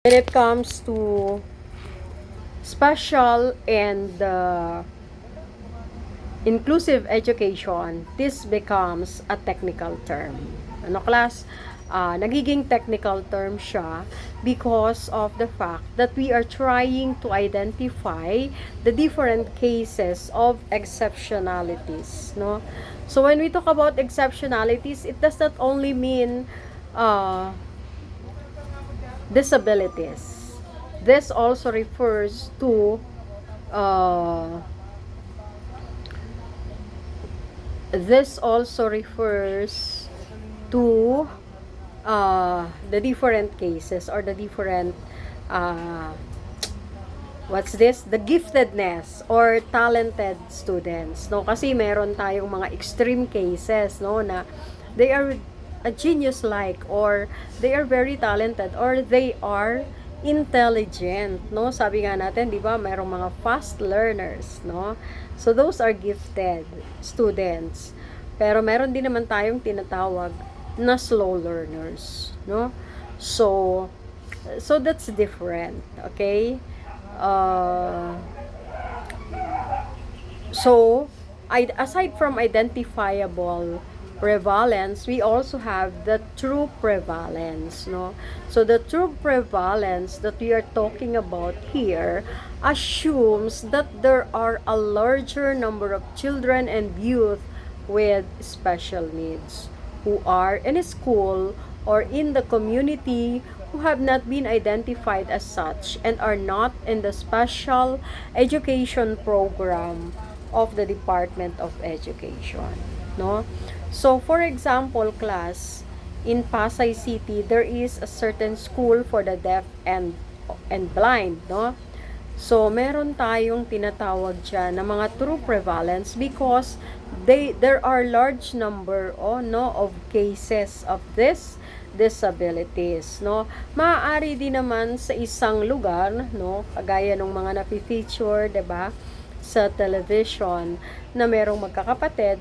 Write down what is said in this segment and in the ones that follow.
When it comes to special and inclusive education, this becomes a technical term. Ano, class? Nagiging technical term siya because of the fact that we are trying to identify the different cases of exceptionalities, no? So when we talk about exceptionalities, it does not only mean uh, disabilities. This also refers to uh, this also refers to the different cases or the different uh, what's this? The giftedness or talented students, no? Kasi meron tayong mga extreme cases, no, na they are a genius like, or they are very talented, or they are intelligent, no? Sabi nga natin, 'di ba, merong mga fast learners, no? So those are gifted students. Pero meron din naman tayong tinatawag na slow learners, no? So that's different, okay? Uh, so, aside from identifiable prevalence, we also have the true prevalence, no? So, the true prevalence that we are talking about here assumes that there are a larger number of children and youth with special needs who are in a school or in the community who have not been identified as such and are not in the special education program of the Department of Education, no? So for example, class, in Pasay City there is a certain school for the deaf and blind, no? So meron tayong tinatawag diyan na mga true prevalence because there are large number of cases of this disabilities, no? Maaari din naman sa isang lugar, no, kagaya ng mga napi-feature, 'di ba, sa television, na merong magkakapatid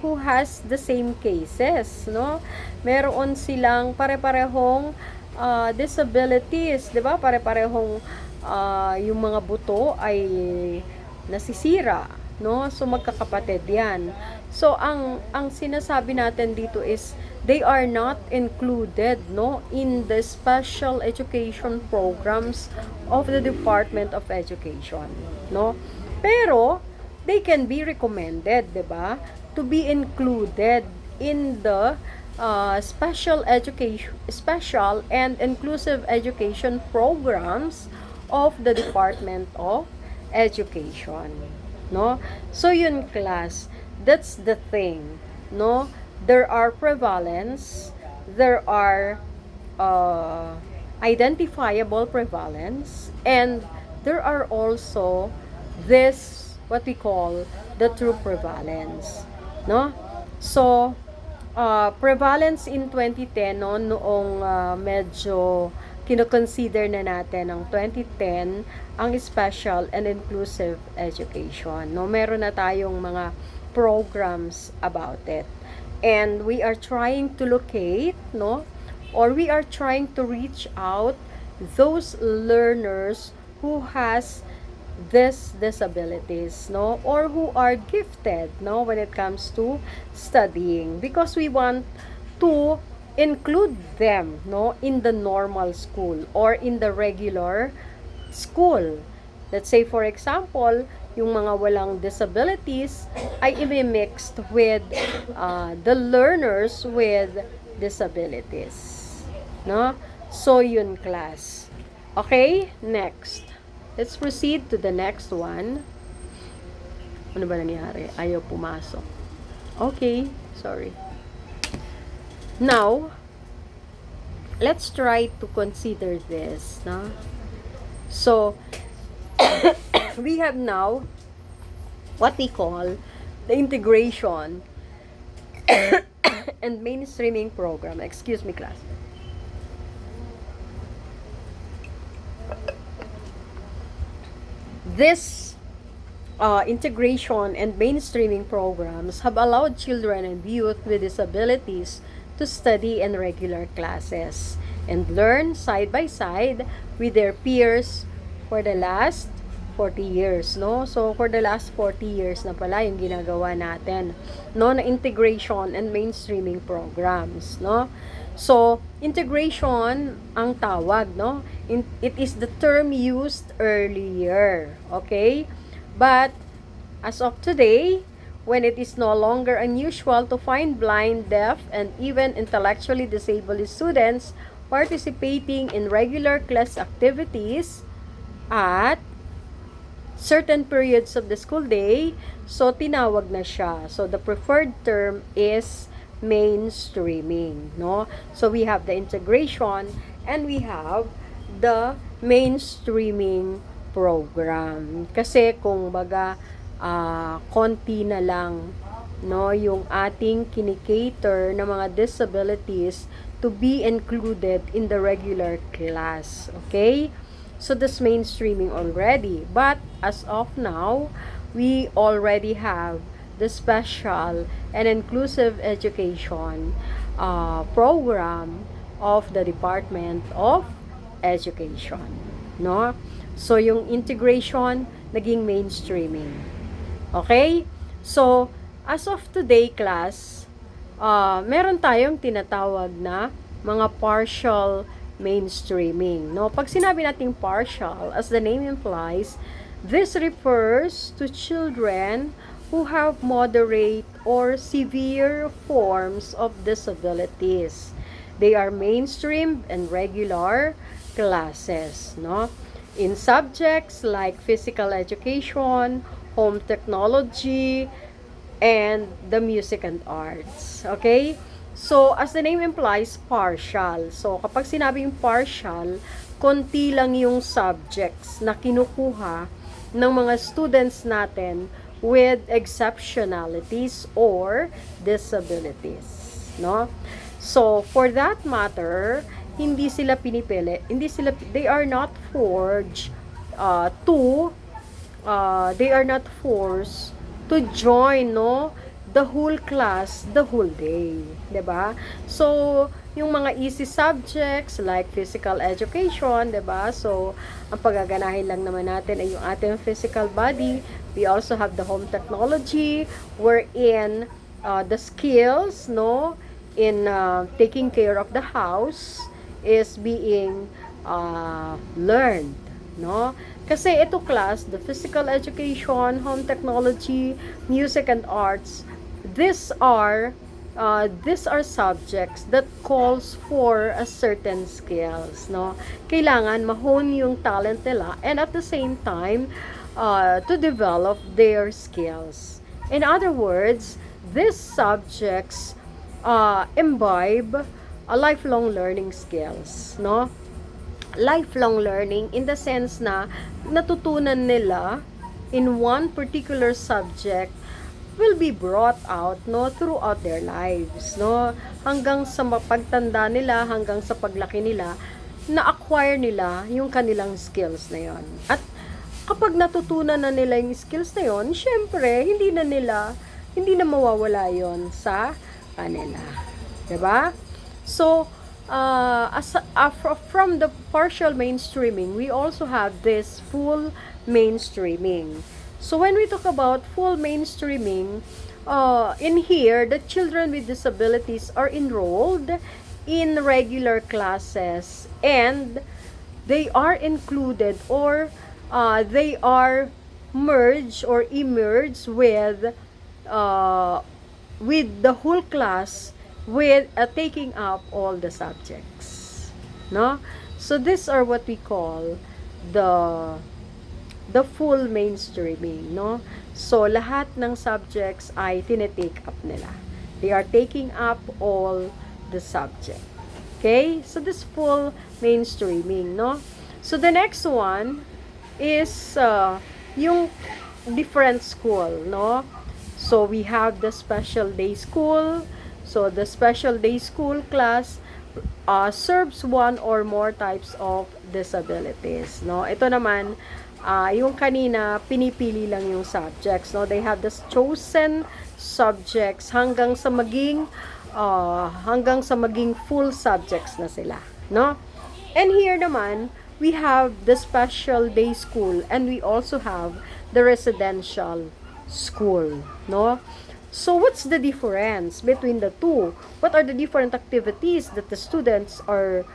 who has the same cases, no? Meron silang pare-parehong disabilities, 'di ba? Pare-parehong yung mga buto ay nasisira, no? So magkakapatid 'yan. So ang sinasabi natin dito is they are not included, no, in the special education programs of the Department of Education, no? Pero they can be recommended, 'di ba, to be included in the special and inclusive education programs of the Department of Education, no? So yun, class, that's the thing, no? There are prevalence, there are identifiable prevalence, and there are also this what we call the true prevalence, no? So prevalence in 2010, no, noong medyo kino-consider na natin ng 2010 ang special and inclusive education, no? Meron na tayong mga programs about it. And we are trying to locate, no, or we are trying to reach out those learners who has these disabilities, no, or who are gifted, no, when it comes to studying, because we want to include them, no, in the normal school or in the regular school. Let's say for example, yung mga walang disabilities ay i-mixed with the learners with disabilities, no? So yun, class. Okay, next. Let's proceed to the next one. Ano ba nangyari? Ayaw pumasok. Okay, sorry. Now, let's try to consider this, no? So, we have now what we call the integration and mainstreaming program. Excuse me, class. This integration and mainstreaming programs have allowed children and youth with disabilities to study in regular classes and learn side by side with their peers for the last 40 years, no? So, for the last 40 years na pala yung ginagawa natin, no, na integration and mainstreaming programs, no? So, integration ang tawag, no? It is the term used earlier, okay? But, as of today, when it is no longer unusual to find blind, deaf, and even intellectually disabled students participating in regular class activities at certain periods of the school day, so tinawag na siya. So the preferred term is mainstreaming, no? So we have the integration and we have the mainstreaming program. Kasi kung baga konti na lang, no, yung ating kinikater na mga disabilities to be included in the regular class, okay? So that's mainstreaming already. But as of now, we already have the special and inclusive education program of the Department of Education, no? So yung integration naging mainstreaming. Okay? So as of today class, meron tayong tinatawag na mga partial mainstreaming, no? Pag sinabi nating partial, as the name implies, this refers to children who have moderate or severe forms of disabilities. They are mainstreamed in regular classes, no? In subjects like physical education, home technology, and the music and arts. Okay? So, as the name implies, partial. So, kapag sinabing partial, konti lang yung subjects na kinukuha ng mga students natin with exceptionalities or disabilities, no? So, for that matter, hindi sila pinipili, they are not forced they are not forced to join, no, the whole class, the whole day, 'di ba? So, yung mga easy subjects like physical education, 'di ba? So, ang paggaganahin lang naman natin ay yung ating physical body. We also have the home technology wherein the skills, no, in taking care of the house is being learned, no? Kasi ito class, the physical education, home technology, music and arts, these are subjects that calls for a certain skills, no? Kailangan ma-hone yung talent nila and at the same time to develop their skills. In other words, these subjects imbibe a lifelong learning skills, no? Lifelong learning in the sense na natutunan nila in one particular subject will be brought out, no, throughout their lives, no, hanggang sa pagtanda nila, hanggang sa paglaki nila, na-acquire nila yung kanilang skills na yon. At kapag natutunan na nila yung skills na yon, syempre hindi na mawawala yon sa kanila, 'di ba? So from the partial mainstreaming, we also have this full mainstreaming. So when we talk about full mainstreaming, in here, the children with disabilities are enrolled in regular classes and they are included or they are merged or emerged with the whole class with taking up all the subjects, no? So these are what we call the full mainstreaming, no? So lahat ng subjects ay tinetake up nila. They are taking up all the subject. Okay? So this full mainstreaming, no? So the next one is yung different school, no? So we have the special day school. So the special day school class serves one or more types of disabilities, no? Ito naman yung kanina pinipili lang yung subjects, no? They have the chosen subjects hanggang sa maging full subjects na sila. no? And here naman, we have the special day school and we also have the residential school, no? So what's the difference between the two? What are the different activities that the students are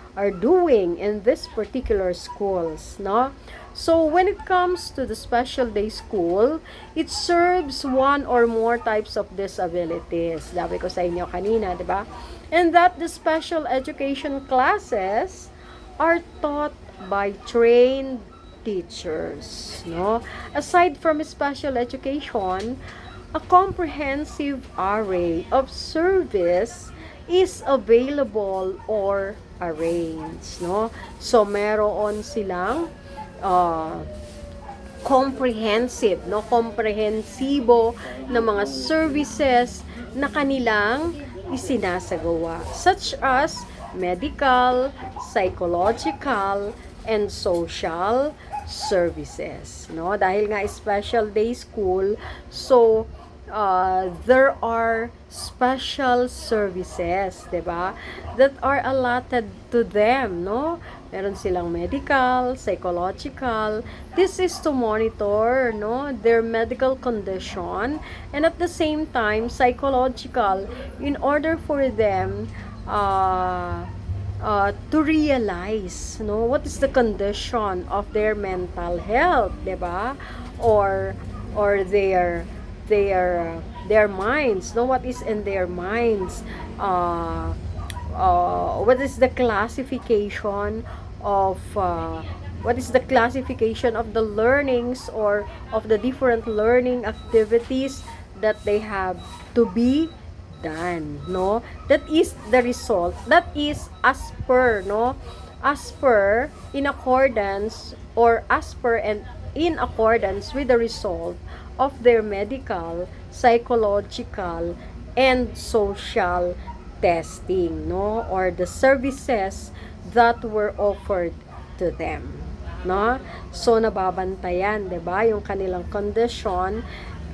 doing in this particular schools, no? So when it comes to the special day school, it serves one or more types of disabilities. Sabi ko sa inyo kanina, di ba? And that the special education classes are taught by trained teachers, no? Aside from special education, a comprehensive array of service is available or arranged, no? So meron silang uh, comprehensive, no? Komprehensibo na mga services na kanilang isinasagawa, such as medical, psychological, and social services, no? Dahil nga special day school, so there are special services, 'di ba? That are allotted to them, no? Meron silang medical, psychological. This is to monitor, no, their medical condition, and at the same time psychological, in order for them to realize, no, what is the condition of their mental health, 'di ba? Or their minds, no, what is in their minds, what is the classification of the learnings or of the different learning activities that they have to be done, no? That is the result, that is as per, no, as per, in accordance, or as per and in accordance with the result of their medical, psychological, and social testing, no, or the services that were offered to them, no? So nababantayan, 'di ba, yung kanilang condition,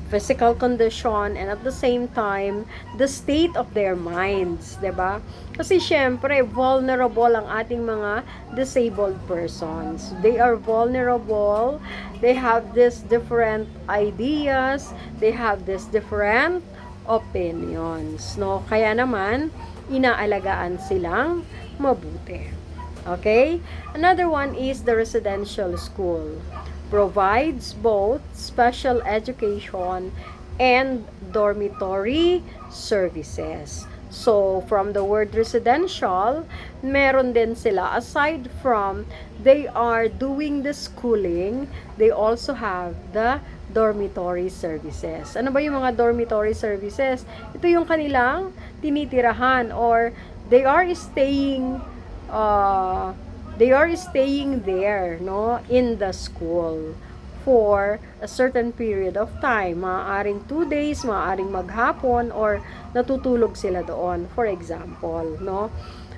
physical condition, and at the same time the state of their minds, 'di ba? Kasi syempre vulnerable ang ating mga disabled persons. They are vulnerable. They have these different ideas, they have these different opinions, no? Kaya naman inaalagaan silang mabuti. Okay? Another one is the residential school. Provides both special education and dormitory services. So, from the word residential, meron din sila, aside from they are doing the schooling, they also have the dormitory services. Ano ba yung mga dormitory services? Ito yung kanilang tinitirahan, or they are staying there, no, in the school for a certain period of time. Maaaring 2 days, maaaring maghapon, or natutulog sila doon, for example, no?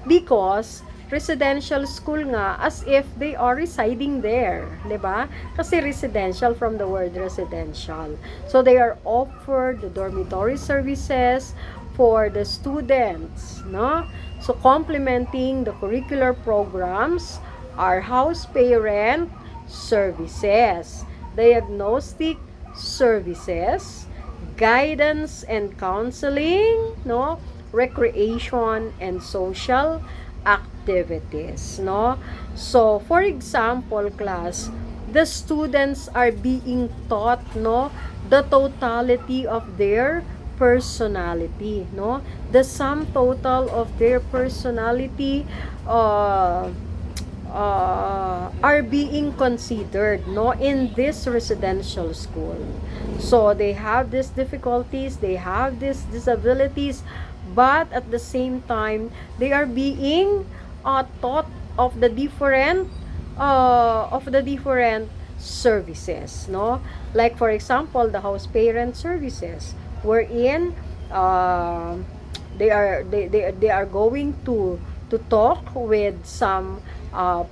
Because residential school nga, as if they are residing there, 'di ba? Kasi residential, from the word residential. So they are offered the dormitory services for the students, no? So complementing the curricular programs are house parent services, diagnostic services, guidance and counseling, no, recreation and social activities, no? So for example, class, the students are being taught, no, the totality of their personality, no, the sum total of their personality are being considered, no, in this residential school. So they have these difficulties, they have these disabilities, but at the same time they are being taught of the different services, no, like for example the house parent services, wherein they are going to talk with some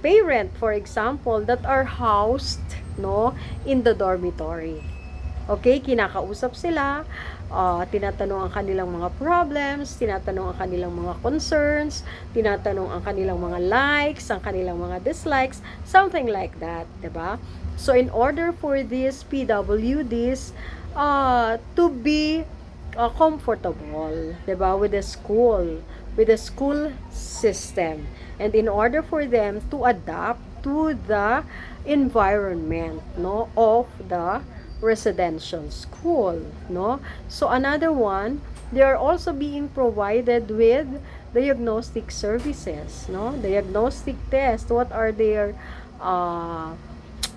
parent, for example, that are housed, no, in the dormitory. Okay, kinakausap sila tinatanong ang kanilang mga problems, tinatanong ang kanilang mga concerns, tinatanong ang kanilang mga likes, ang kanilang mga dislikes, something like that, 'di ba? So in order for these PWDs to be comfortable, 'di ba, with the school system, and in order for them to adapt to the environment, no, of the residential school, no. So another one, they are also being provided with diagnostic services, no, diagnostic test. What are their ano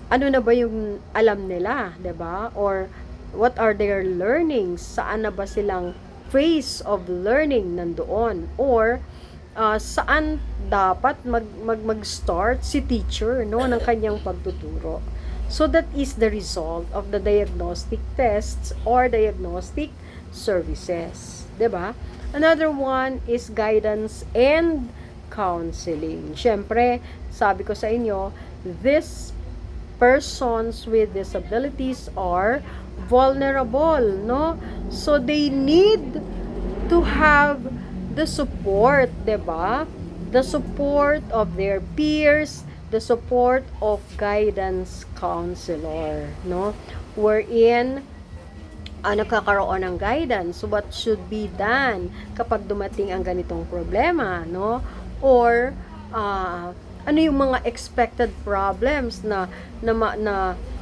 na ba yung alam nila, 'di ba? Or what are their learnings? Saan na ba silang phase of learning nandoon? Or saan dapat mag-start si teacher, no, ng kanyang pagtuturo? So that is the result of the diagnostic tests or diagnostic services, 'di ba? Another one is guidance and counseling. Syempre, sabi ko sa inyo, this persons with disabilities are vulnerable, no? So they need to have the support, 'di ba? The support of their peers, the support of guidance counselor, no? Wherein nagkakaroon ng guidance, what should be done kapag dumating ang ganitong problema, no? Or ano yung mga expected problems na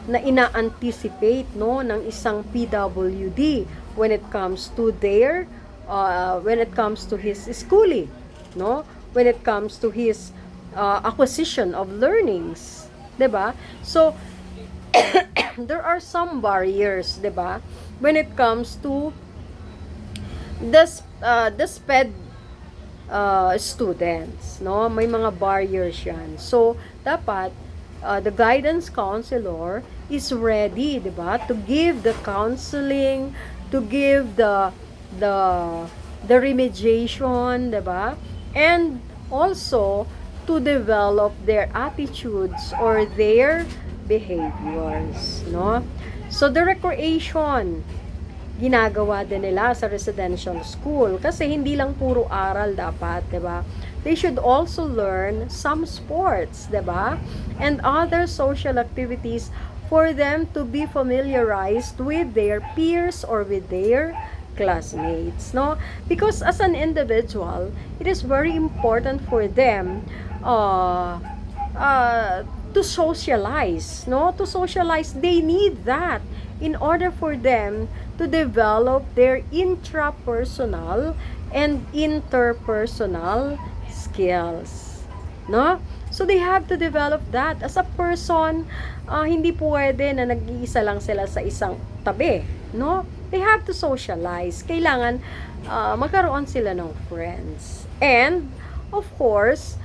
ina-anticipate, no, ng isang PWD when it comes to their when it comes to his schooling, no, when it comes to his acquisition of learnings, 'di ba? So there are some barriers, 'di ba, when it comes to the SPED students, no? May mga barriers yan. So dapat the guidance counselor is ready, 'di ba, to give the counseling, to give the the remediation, 'di ba? And also to develop their attitudes or their behaviors, no? So the recreation, ginagawa din nila sa residential school kasi hindi lang puro aral dapat, 'di ba? They should also learn some sports, 'di ba? And other social activities for them to be familiarized with their peers or with their classmates, no? Because as an individual, it is very important for them to socialize, no? To socialize, they need that in order for them to develop their intrapersonal and interpersonal skills, no? So they have to develop that as a person. Hindi pwede na nag-iisa lang sila sa isang tabi, no? They have to socialize. Kailangan magkaroon sila ng friends. And of course,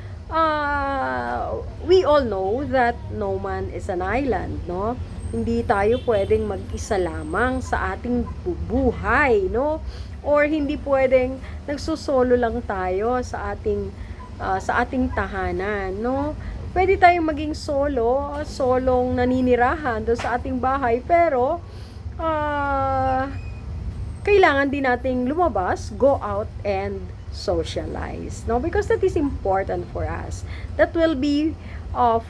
we all know that no man is an island, no? Hindi tayo pwedeng mag-isa lamang sa ating buhay, no? Or hindi pwedeng nagsusolo lang tayo sa ating tahanan, no? Pwede tayong maging solong naninirahan doon sa ating bahay, pero kailangan din nating lumabas, go out and socialize, no? Because that is important for us. That will be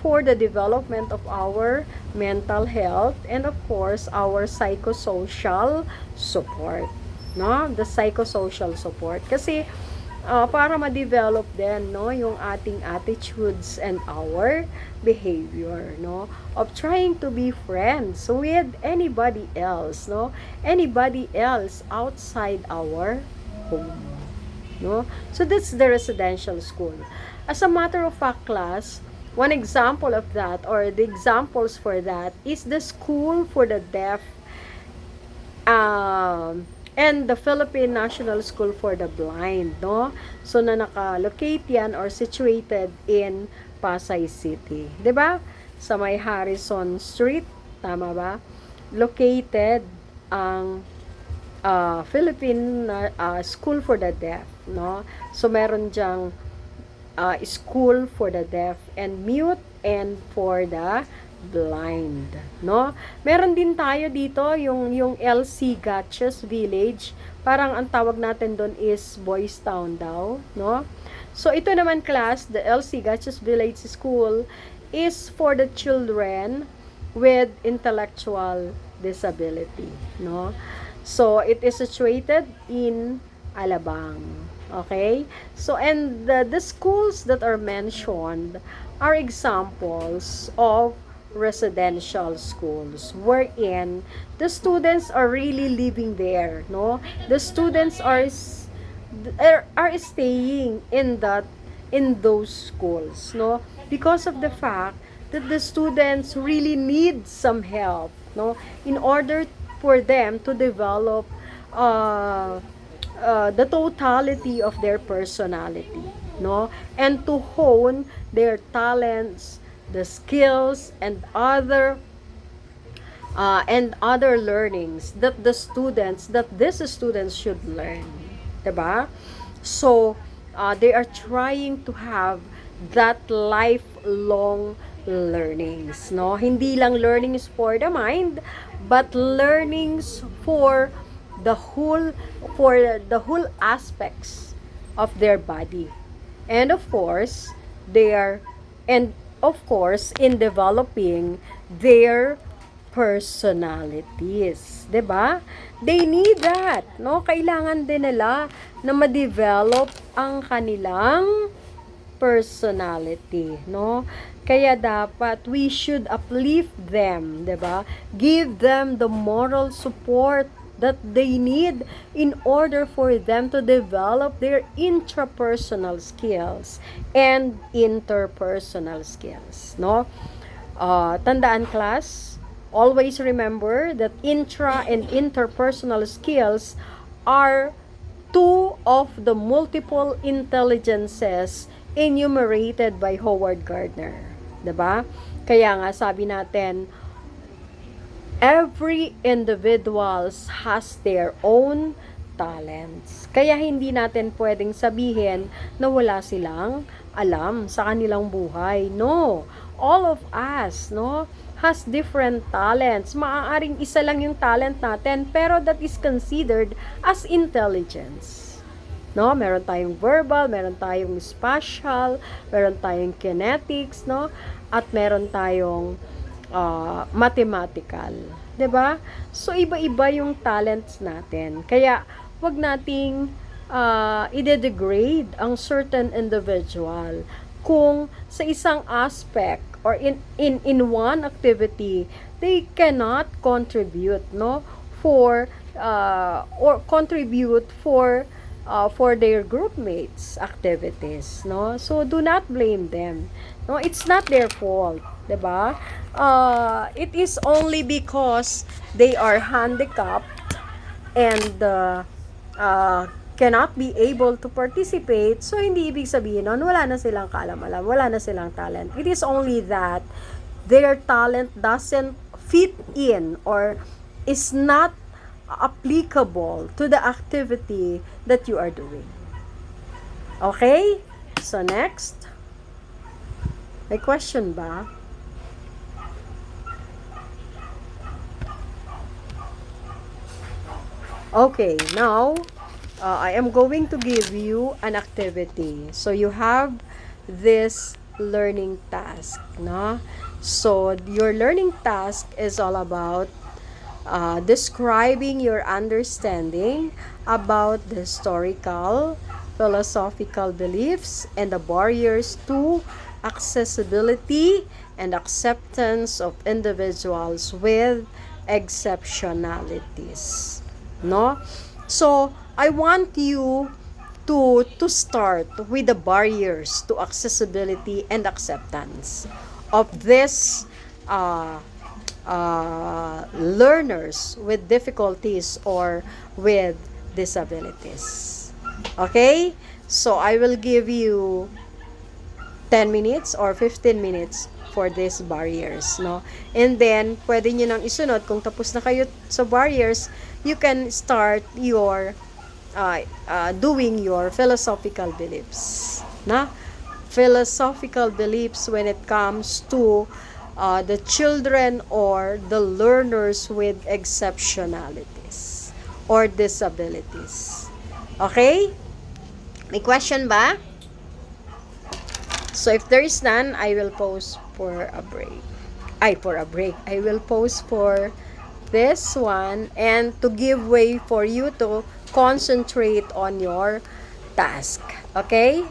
for the development of our mental health and of course our psychosocial support, no? The psychosocial support kasi para ma-develop din, no, yung ating attitudes and our behavior, no, of trying to be friends with anybody else, no, anybody else outside our home, no. So that's the residential school. As a matter of fact, class, one example of that, or the examples for that, is the school for the deaf and the Philippine National School for the Blind, no? So na naka-locate yan or situated in Pasay City, 'di ba? Sa may Harrison Street, tama ba? Located ang Philippine School for the Deaf, no? So meron diyang school for the deaf and mute and for the blind, no? Meron din tayo dito yung LC Gatches Village. Parang ang tawag natin doon is Boys Town daw, no? So ito naman class, the LC Gatches Village School is for the children with intellectual disability, no? So it is situated in Alabang. Okay? So and the schools that are mentioned are examples of residential schools wherein the students are really living there, no? The students are staying in those schools, no? Because of the fact that the students really need some help, no? In order for them to develop the totality of their personality, no? And to hone their talents, the skills, and other learnings that these students should learn, diba? So they are trying to have that lifelong learnings, no? Hindi lang learnings for the mind, but learnings the whole the whole aspects of their body. And of course, in developing their personalities, 'di ba? They need that, no? Kailangan din nila na ma-develop ang kanilang personality, no? Kaya dapat we should uplift them, 'di ba? Give them the moral support that they need in order for them to develop their intrapersonal skills and interpersonal skills, no? Tandaan class, always remember that intra and interpersonal skills are two of the multiple intelligences enumerated by Howard Gardner, 'di ba? Kaya nga sabi natin, every individuals has their own talents. Kaya hindi natin pwedeng sabihin na wala silang alam sa kanilang buhay. No. All of us, no, has different talents. Maaaring isa lang yung talent natin, pero that is considered as intelligence. No, meron tayong verbal, meron tayong spatial, meron tayong kinetics, no, at meron tayong mathematical, 'di ba? So iba-iba yung talents natin. Kaya wag nating i-degrade ang certain individual kung sa isang aspect or in one activity they cannot contribute, no, for or contribute for their group mates activities, no? So do not blame them. No, it's not their fault, 'di ba? It is only because they are handicapped and cannot be able to participate. So hindi ibig sabihin nun wala na silang kaalam-alam, wala na silang talent. It is only that their talent doesn't fit in or is not applicable to the activity that you are doing. Okay? So next. May question ba? Okay, now I am going to give you an activity. So you have this learning task, no? So your learning task is all about describing your understanding about the historical, philosophical beliefs and the barriers to accessibility and acceptance of individuals with exceptionalities, no? So I want you to start with the barriers to accessibility and acceptance of this learners with difficulties or with disabilities. Okay? So I will give you 10 minutes or 15 minutes for these barriers, no? And then, pwede nyo nang isunod. Kung tapos na kayo sa barriers, you can start your doing your philosophical beliefs, na? Philosophical beliefs when it comes to the children or the learners with exceptionalities or disabilities. Okay? May question ba? So if there is none, I will pause for a break. I will pause for this one and to give way for you to concentrate on your task. Okay?